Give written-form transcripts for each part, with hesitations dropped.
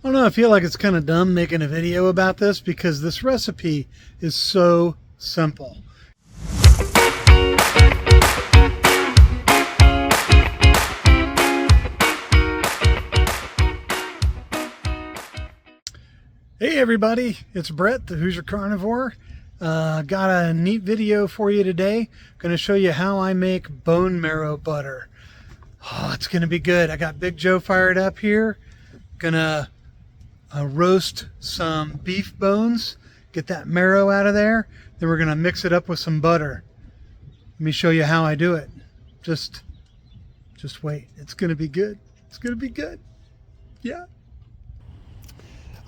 I don't know, I feel like it's kind of dumb making a video about this because this recipe is so simple. Hey everybody, it's Brett, the Who's Your Carnivore. Got a neat video for you today. Going to show you how I make bone marrow butter. Oh, it's going to be good. I got Big Joe fired up here. Gonna roast some beef bones, get that marrow out of there. Then we're gonna mix it up with some butter. Let me show you how I do it. Just wait. It's gonna be good. It's gonna be good. Yeah.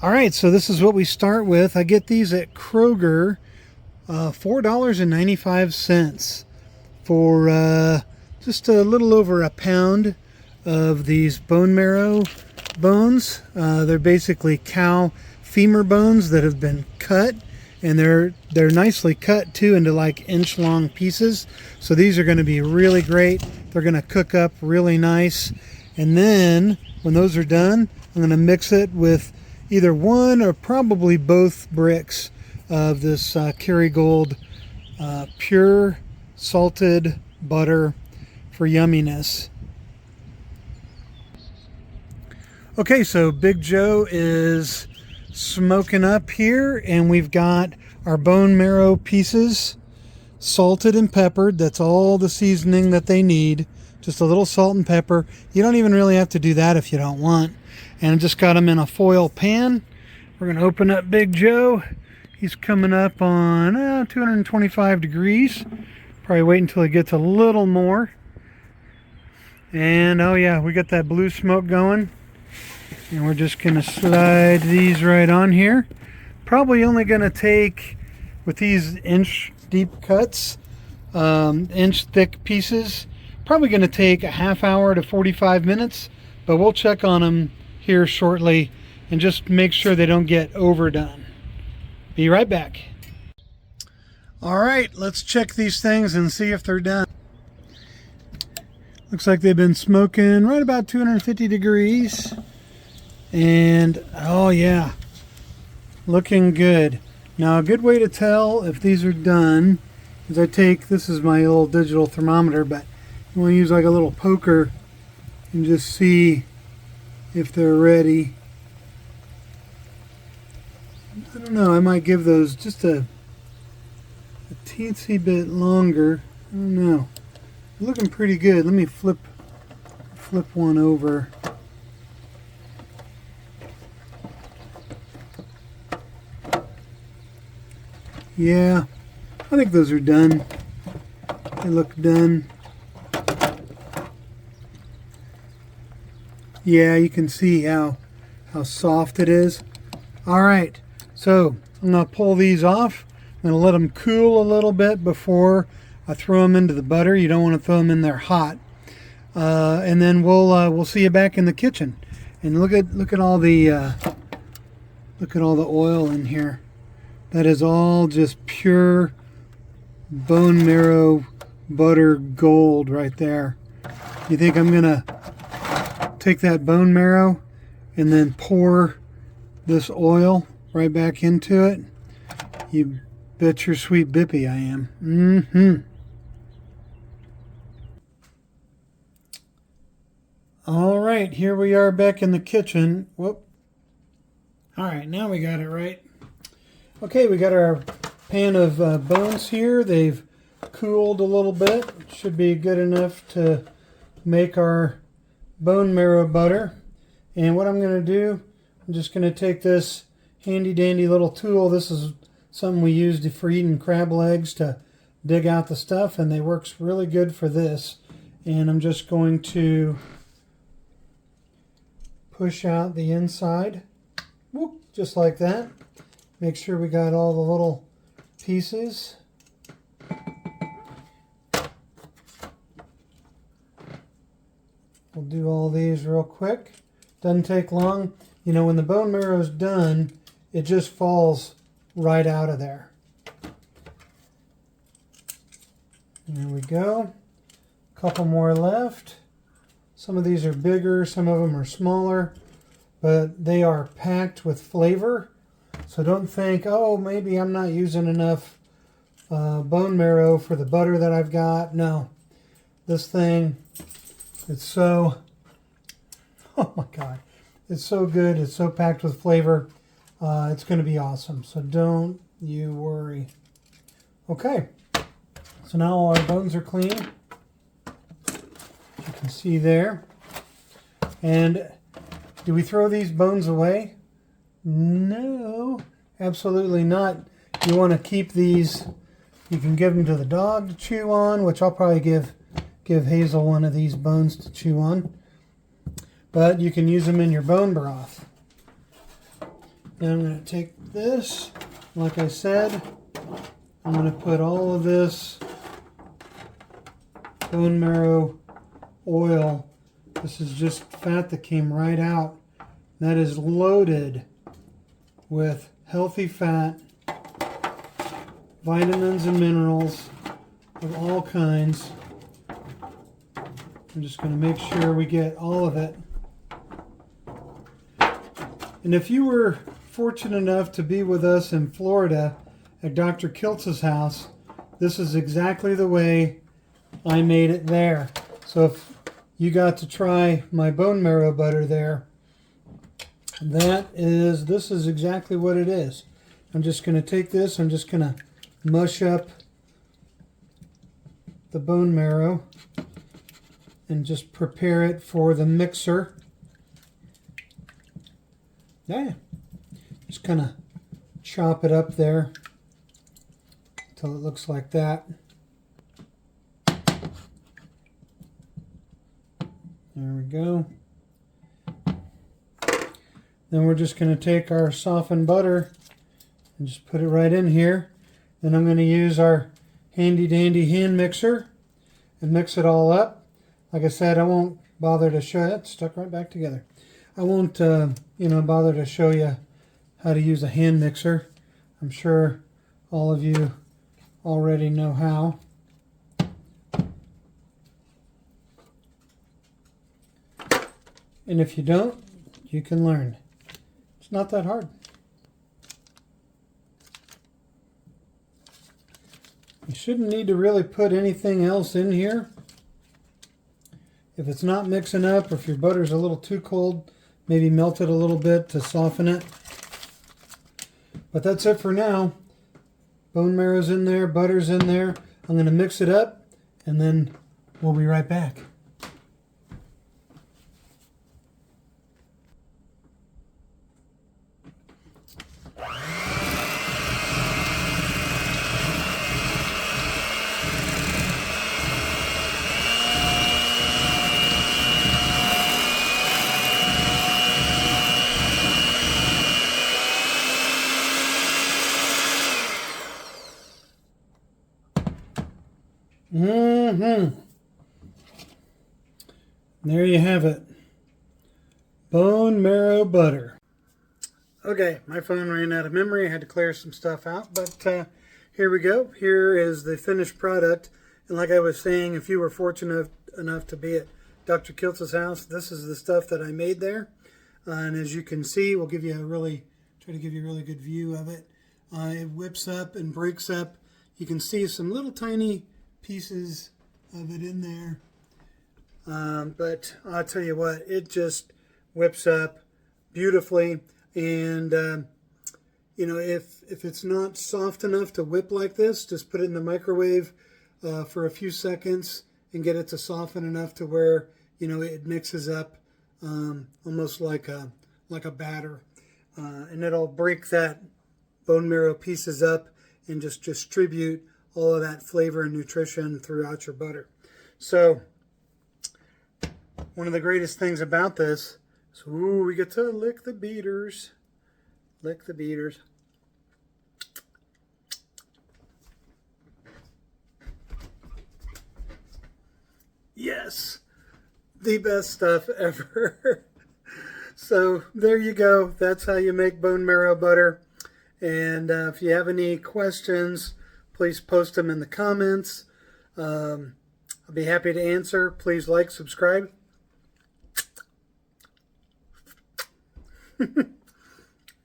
All right, so this is what we start with. I get these at Kroger, $4.95 for just a little over a pound of these bone marrow bones. They're basically cow femur bones that have been cut, and they're nicely cut too into like inch long pieces. So these are going to be really great. They're going to cook up really nice, and then when those are done, I'm going to mix it with either one or probably both bricks of this Kerrygold pure salted butter for yumminess. Okay, so Big Joe is smoking up here, and we've got our bone marrow pieces salted and peppered. That's all the seasoning that they need. Just a little salt and pepper. You don't even really have to do that if you don't want. And I just got them in a foil pan. We're going to open up Big Joe. He's coming up on 225 degrees. Probably wait until he gets a little more. And oh yeah, we got that blue smoke going. And we're just going to slide these right on here. Probably only going to take, with these inch deep cuts, inch thick pieces, probably going to take a half hour to 45 minutes. But we'll check on them here shortly and just make sure they don't get overdone. Be right back. All right, let's check these things and see if they're done. Looks like they've been smoking right about 250 degrees. And oh yeah, looking good. Now a good way to tell if these are done is I take, this is my little digital thermometer, but you want to use like a little poker and just see if they're ready. I don't know, I might give those just a teensy bit longer. I don't know. They're looking pretty good. Let me flip one over. Yeah, I think those are done. They look done. Yeah, you can see how soft it is. All right, so I'm going to pull these off. I'm going to let them cool a little bit before I throw them into the butter. You don't want to throw them in there hot. And then we'll see you back in the kitchen. And look at all the oil in here. That is all just pure bone marrow butter gold right there. You think I'm gonna take that bone marrow and then pour this oil right back into it? You bet your sweet bippy I am. All right, here we are back in the kitchen. Whoop. All right, now we got it right. Okay, we got our pan of bones here. They've cooled a little bit. Should be good enough to make our bone marrow butter. And what I'm going to do, I'm just going to take this handy dandy little tool. This is something we use for eating crab legs to dig out the stuff, and they works really good for this. And I'm just going to push out the inside. Whoop, just like that. Make sure we got all the little pieces. We'll do all these real quick. Doesn't take long. You know, when the bone marrow is done, it just falls right out of there. There we go. A couple more left. Some of these are bigger, some of them are smaller. but they are packed with flavor. So don't think, oh, maybe I'm not using enough bone marrow for the butter that I've got. No, this thing, it's so, oh my God, it's so good. It's so packed with flavor. It's going to be awesome. So don't you worry. Okay, so now all our bones are clean. You can see there. And do we throw these bones away? No, absolutely not. You want to keep these. You can give them to the dog to chew on, which I'll probably give Hazel one of these bones to chew on. But you can use them in your bone broth. Now I'm going to take this, like I said, I'm going to put all of this bone marrow oil. This is just fat that came right out. That is loaded with healthy fat, vitamins and minerals of all kinds. I'm just going to make sure we get all of it. And if you were fortunate enough to be with us in Florida at Dr. Kiltz's house, this is exactly the way I made it there. So if you got to try my bone marrow butter there, this is exactly what it is. I'm just going to take this, I'm just going to mush up the bone marrow and just prepare it for the mixer. Yeah, just kind of chop it up there until it looks like that. There we go. Then we're just going to take our softened butter and just put it right in here. Then I'm going to use our handy dandy hand mixer and mix it all up. Like I said, I won't bother to show it. Stuck right back together. I won't, bother to show you how to use a hand mixer. I'm sure all of you already know how. And if you don't, you can learn. It's not that hard. You shouldn't need to really put anything else in here. If it's not mixing up, or if your butter's a little too cold, maybe melt it a little bit to soften it. But that's it for now. Bone marrow's in there, butter's in there. I'm going to mix it up, and then we'll be right back. There you have it. Bone marrow butter. Okay, my phone ran out of memory. I had to clear some stuff out, but here we go. Here is the finished product. And like I was saying, if you were fortunate enough to be at Dr. Kiltz's house, this is the stuff that I made there. And as you can see, we'll give you try to give you a really good view of it. It whips up and breaks up. You can see some little tiny pieces of it in there. But I'll tell you what, it just whips up beautifully. And, if it's not soft enough to whip like this, just put it in the microwave for a few seconds and get it to soften enough to where, it mixes up almost like a batter. And it'll break that bone marrow pieces up and just distribute all of that flavor and nutrition throughout your butter. So one of the greatest things about this is, we get to lick the beaters. Lick the beaters. Yes, the best stuff ever. So there you go. That's how you make bone marrow butter. And if you have any questions, please post them in the comments. I'll be happy to answer. Please like, subscribe.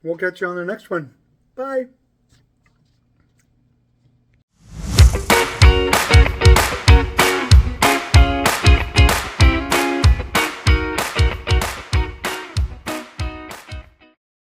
We'll catch you on the next one. Bye.